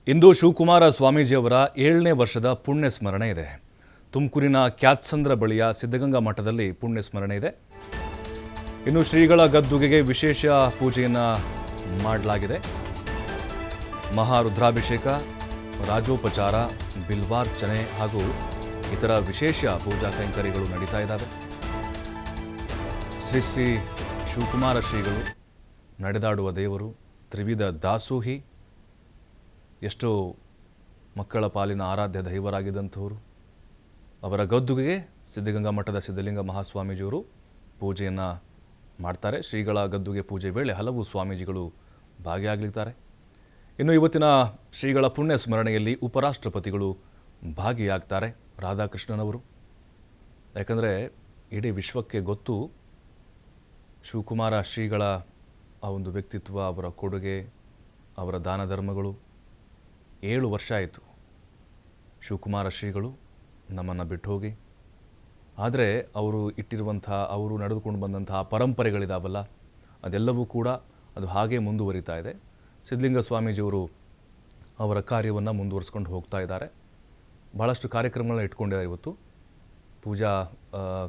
ಇಂದು ಶಿವಕುಮಾರ ಸ್ವಾಮೀಜಿಯವರ 7ನೇ ವರ್ಷದ ಪುಣ್ಯ ಸ್ಮರಣೆ ಇದೆ. ತುಮಕೂರಿನ ಕ್ಯಾತ್ಸಂದ್ರ ಬಳಿಯ ಸಿದ್ಧಗಂಗಾ ಮಠದಲ್ಲಿ ಪುಣ್ಯ ಸ್ಮರಣೆ ಇದೆ. ಇನ್ನು ಶ್ರೀಗಳ ಗದ್ದುಗೆಗೆ ವಿಶೇಷ ಪೂಜೆಯನ್ನು ಮಾಡಲಾಗಿದೆ. ಮಹಾರುದ್ರಾಭಿಷೇಕ, ರಾಜೋಪಚಾರ, ಬಿಲ್ವಾರ್ಚನೆ ಹಾಗೂ ಇತರ ವಿಶೇಷ ಪೂಜಾ ಕೈಂಕರ್ಯಗಳು ನಡೀತಾ ಇದ್ದಾವೆ. ಶ್ರೀ ಶ್ರೀ ಶಿವಕುಮಾರ ಶ್ರೀಗಳು ನಡೆದಾಡುವ ದೇವರು, ತ್ರಿವಿಧ ದಾಸೋಹಿ, ಎಷ್ಟೋ ಮಕ್ಕಳ ಪಾಲಿನ ಆರಾಧ್ಯ ದೈವರಾಗಿದ್ದಂಥವರು. ಅವರ ಗದ್ದುಗೆಗೆ ಸಿದ್ಧಗಂಗಾ ಮಠದ ಸಿದ್ಧಲಿಂಗ ಮಹಾಸ್ವಾಮೀಜಿಯವರು ಪೂಜೆಯನ್ನು ಮಾಡ್ತಾರೆ. ಶ್ರೀಗಳ ಗದ್ದುಗೆ ಪೂಜೆ ವೇಳೆ ಹಲವು ಸ್ವಾಮೀಜಿಗಳು ಭಾಗಿಯಾಗಲಿದ್ದಾರೆ. ಇನ್ನು ಇವತ್ತಿನ ಶ್ರೀಗಳ ಪುಣ್ಯ ಸ್ಮರಣೆಯಲ್ಲಿ ಉಪರಾಷ್ಟ್ರಪತಿಗಳು ಭಾಗಿಯಾಗ್ತಾರೆ, ರಾಧಾಕೃಷ್ಣನವರು. ಯಾಕಂದರೆ ಇಡೀ ವಿಶ್ವಕ್ಕೆ ಗೊತ್ತು ಶಿವಕುಮಾರ ಶ್ರೀಗಳ ಆ ಒಂದು ವ್ಯಕ್ತಿತ್ವ, ಅವರ ಕೊಡುಗೆ, ಅವರ ದಾನ ಧರ್ಮಗಳು. 7 ವರ್ಷ ಆಯಿತು ಶಿವಕುಮಾರ ಶ್ರೀಗಳು ನಮ್ಮನ್ನು ಬಿಟ್ಟು ಹೋಗಿ. ಆದರೆ ಅವರು ಅವರು ನಡೆದುಕೊಂಡು ಬಂದಂತಹ ಪರಂಪರೆಗಳಿದಾವಲ್ಲ, ಅದೆಲ್ಲವೂ ಕೂಡ ಅದು ಹಾಗೇ ಮುಂದುವರಿತಾ ಇದೆ. ಸಿದ್ಧಲಿಂಗ ಸ್ವಾಮೀಜಿಯವರು ಅವರ ಕಾರ್ಯವನ್ನು ಮುಂದುವರಿಸ್ಕೊಂಡು ಹೋಗ್ತಾ ಇದ್ದಾರೆ. ಭಾಳಷ್ಟು ಕಾರ್ಯಕ್ರಮಗಳನ್ನ ಇಟ್ಕೊಂಡಿದ್ದಾರೆ. ಇವತ್ತು ಪೂಜಾ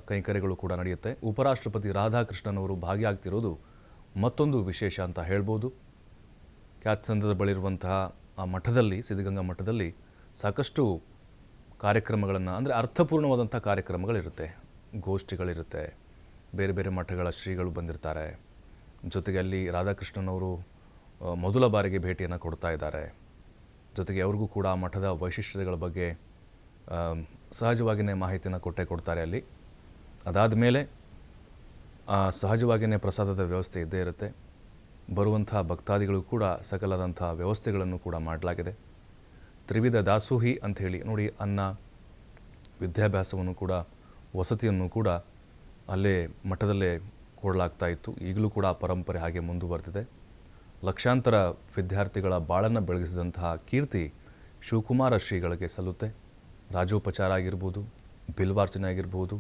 ಕೈಂಕರ್ಯಗಳು ಕೂಡ ನಡೆಯುತ್ತೆ. ಉಪರಾಷ್ಟ್ರಪತಿ ರಾಧಾಕೃಷ್ಣನವರು ಭಾಗಿಯಾಗ್ತಿರೋದು ಮತ್ತೊಂದು ವಿಶೇಷ ಅಂತ ಹೇಳ್ಬೋದು. ಕ್ಯಾತ್ಸಂದ್ರದ ಬಳಿರುವಂತಹ ಆ ಮಠದಲ್ಲಿ, ಸಿದ್ಧಗಂಗಾ ಮಠದಲ್ಲಿ ಸಾಕಷ್ಟು ಕಾರ್ಯಕ್ರಮಗಳನ್ನು, ಅಂದರೆ ಅರ್ಥಪೂರ್ಣವಾದಂಥ ಕಾರ್ಯಕ್ರಮಗಳಿರುತ್ತೆ. ಗೋಷ್ಠಿಗಳಿರುತ್ತೆ, ಬೇರೆ ಬೇರೆ ಮಠಗಳ ಶ್ರೀಗಳು ಬಂದಿರ್ತಾರೆ. ಜೊತೆಗೆ ಅಲ್ಲಿ ರಾಧಾಕೃಷ್ಣನವರು ಮೊದಲ ಬಾರಿಗೆ ಭೇಟಿಯನ್ನು ಕೊಡ್ತಾ ಇದ್ದಾರೆ. ಜೊತೆಗೆ ಅವ್ರಿಗೂ ಕೂಡ ಆ ಮಠದ ವೈಶಿಷ್ಟ್ಯಗಳ ಬಗ್ಗೆ ಸಹಜವಾಗಿಯೇ ಮಾಹಿತಿಯನ್ನು ಕೊಡ್ತಾರೆ ಅಲ್ಲಿ. ಅದಾದ ಮೇಲೆ ಸಹಜವಾಗಿಯೇ ಪ್ರಸಾದದ ವ್ಯವಸ್ಥೆ ಇದ್ದೇ ಇರುತ್ತೆ. ಬರುವಂಥ ಭಕ್ತಾದಿಗಳು ಕೂಡ ಸಕಲಾದಂಥ ವ್ಯವಸ್ಥೆಗಳನ್ನು ಕೂಡ ಮಾಡಲಾಗಿದೆ. ತ್ರಿವಿಧ ದಾಸೋಹಿ ಅಂಥೇಳಿ ನೋಡಿ, ಅನ್ನ, ವಿದ್ಯಾಭ್ಯಾಸವನ್ನು ಕೂಡ, ವಸತಿಯನ್ನು ಕೂಡ ಅಲ್ಲೇ ಮಠದಲ್ಲೇ ಕೊಡಲಾಗ್ತಾ ಇತ್ತು. ಈಗಲೂ ಕೂಡ ಆ ಪರಂಪರೆ ಹಾಗೆ ಮುಂದುವರೆದಿದೆ. ಲಕ್ಷಾಂತರ ವಿದ್ಯಾರ್ಥಿಗಳ ಬಾಳನ್ನು ಬೆಳಗಿಸಿದಂತಹ ಕೀರ್ತಿ ಶಿವಕುಮಾರ ಶ್ರೀಗಳಿಗೆ ಸಲ್ಲುತ್ತೆ. ರಾಜೋಪಚಾರ ಆಗಿರ್ಬೋದು, ಬಿಲ್ವಾರ್ಚನೆ ಆಗಿರ್ಬೋದು,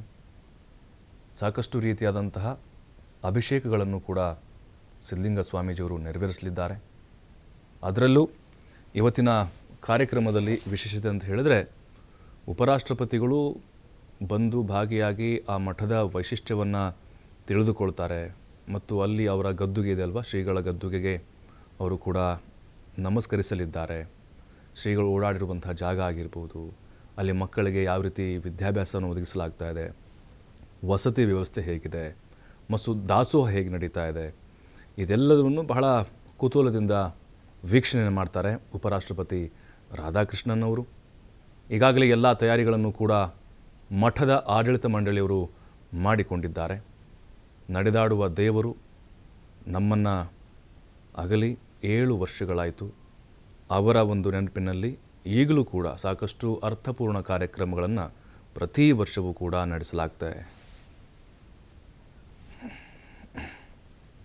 ಸಾಕಷ್ಟು ರೀತಿಯಾದಂತಹ ಅಭಿಷೇಕಗಳನ್ನು ಕೂಡ ಸಿದ್ಧಲಿಂಗ ಸ್ವಾಮೀಜಿಯವರು ನೆರವೇರಿಸಲಿದ್ದಾರೆ. ಅದರಲ್ಲೂ ಇವತ್ತಿನ ಕಾರ್ಯಕ್ರಮದಲ್ಲಿ ವಿಶೇಷತೆ ಅಂತ ಹೇಳಿದ್ರೆ, ಉಪರಾಷ್ಟ್ರಪತಿಗಳು ಬಂದು ಭಾಗಿಯಾಗಿ ಆ ಮಠದ ವೈಶಿಷ್ಟ್ಯವನ್ನು ತಿಳಿದುಕೊಳ್ತಾರೆ. ಮತ್ತು ಅಲ್ಲಿ ಅವರ ಗದ್ದುಗೆ ಇದೆ ಅಲ್ವಾ, ಶ್ರೀಗಳ ಗದ್ದುಗೆಗೆ ಅವರು ಕೂಡ ನಮಸ್ಕರಿಸಲಿದ್ದಾರೆ. ಶ್ರೀಗಳು ಓಡಾಡಿರುವಂಥ ಜಾಗ ಆಗಿರ್ಬೋದು, ಅಲ್ಲಿ ಮಕ್ಕಳಿಗೆ ಯಾವ ರೀತಿ ವಿದ್ಯಾಭ್ಯಾಸವನ್ನು ಒದಗಿಸಲಾಗ್ತಾ ಇದೆ, ವಸತಿ ವ್ಯವಸ್ಥೆ ಹೇಗಿದೆ, ಮತ್ತು ದಾಸೋಹ ಹೇಗೆ ನಡೀತಾ ಇದೆ, ಇದೆಲ್ಲವನ್ನು ಬಹಳ ಕುತೂಹಲದಿಂದ ವೀಕ್ಷಣೆ ಮಾಡ್ತಾರೆ ಉಪರಾಷ್ಟ್ರಪತಿ ರಾಧಾಕೃಷ್ಣನವರು. ಈಗಾಗಲೇ ಎಲ್ಲ ತಯಾರಿಗಳನ್ನು ಕೂಡ ಮಠದ ಆಡಳಿತ ಮಂಡಳಿಯವರು ಮಾಡಿಕೊಂಡಿದ್ದಾರೆ. ನಡೆದಾಡುವ ದೇವರು ನಮ್ಮನ್ನು ಅಗಲಿ 7 ವರ್ಷಗಳಾಯಿತು. ಅವರ ಒಂದು ನೆನಪಿನಲ್ಲಿ ಈಗಲೂ ಕೂಡ ಸಾಕಷ್ಟು ಅರ್ಥಪೂರ್ಣ ಕಾರ್ಯಕ್ರಮಗಳನ್ನು ಪ್ರತಿ ವರ್ಷವೂ ಕೂಡ ನಡೆಸಲಾಗ್ತದೆ.